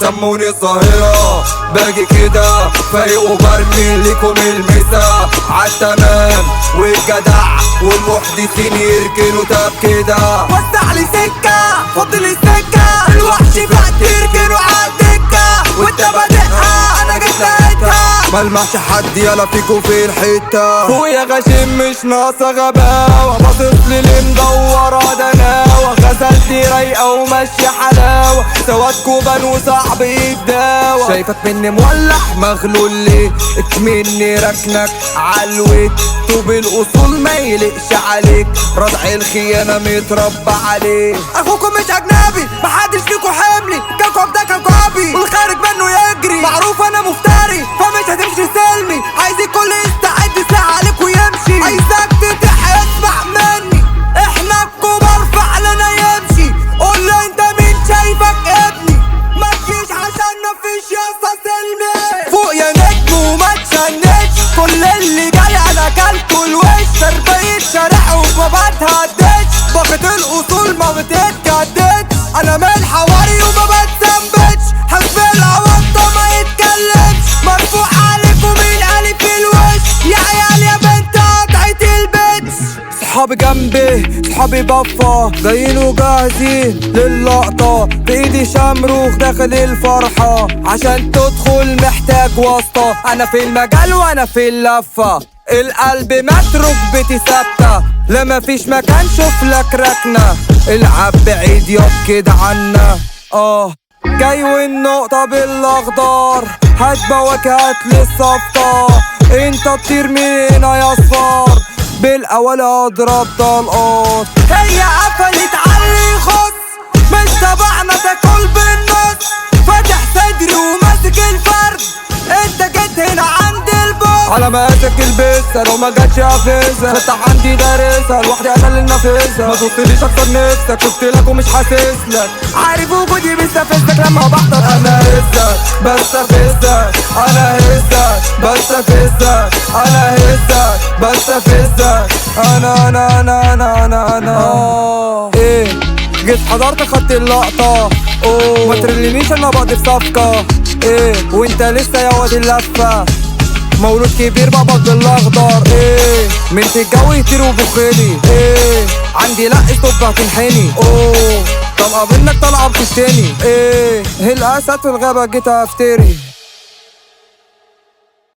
سموني الظاهرة، باجي كده فايق وبرمي ليكم المسا عالتمام والجدع والمحدثين يركنوا تاب كده. وسع لي سكة فضل السكة، الوحش فات يركنوا عالدكة، وانت بادئها انا جيت لقيتها. ملمحش حد يلا فيكوا في الحتة، فوق يا غشيم مش ناقصة غباوة، باصص لي اللي مدورة دناوة، غزلتي رايقة وماشية حلاوة، سوادكوا بان وصعب يتداوى. شايفك مني مولع مغلول ليه، اكمني ركنك عالويت، طوب الاصول ما يلقش عليك، ردع الخيانة متربى عليه. اخوكم مش اجنبي محدش فيكوا حملي، كوكب ده كوكبي والخارج منه يجري، معروف انا مفتري فمش هتمشي سلمي، عايز الكل يستعد ساعة عليك ويمشي، عايزك تتح اسمع مني، احنا الكبار فعلنا يمشي، قول لي انت مين شايفك ابني، ما تجيش عشان مفيش ياسطا سلمي. فوق يا نجم وما تشنجش، كل اللي جاي انا كلته الوش، تربية شارع وما بتهددش، باقة الاصول ما بتتجددش، انا من حواري وما بتثبتش، حزب العوضة ما يتكلمش، مرفوع عليكم من الف الوش، يا عيال يا بنت قطعت البيت. صحابي جنبي صحابي بفا جايين وجاهزين للقطة، بإيدي شمروخ داخل الفرحة، عشان تدخل محتاج واسطة، أنا في المجال وأنا في اللفة، القلب متروك بيتي ثابتة، لا مفيش مكان شوف لك ركنة، العب بعيد ياب كده عنا. جاي والنقطة بالاخضر، هات بواكي هاتلي الصفطة، انت تطير من هنا يا صفار، بالاول اضرب طلقات. هي قفلت علي خص، مش تبعنا تاكل بالنص، فاتح صدري وماسك الفرد، انت جيت هنا عند البوس، على مقاسك البسها لو ما جاتش افزها، خطة عندي دارسها لوحدي انا اللي نافذها، ما تبصليش اكتر نفسك قلت لك ومش حاسس لك، عارف وجودي بيستفزك لما بحضر، انا هزك بستفزك، انا هزك بستفزك، انا هزك بستفزك، انا ايه جيت حضرت خدت اللقطة، ما ترلنيش انا بقضي في صفقة، ايه وانت لسه يا واد اللفة، مولود كبير بابا بالاخضر، ايه من في الجو يطير وبخيلي، ايه عندي لا ستوب هتنحني، طلقة منك طالعة بتشتني، ايه الاسد في الغابة جيت افتري.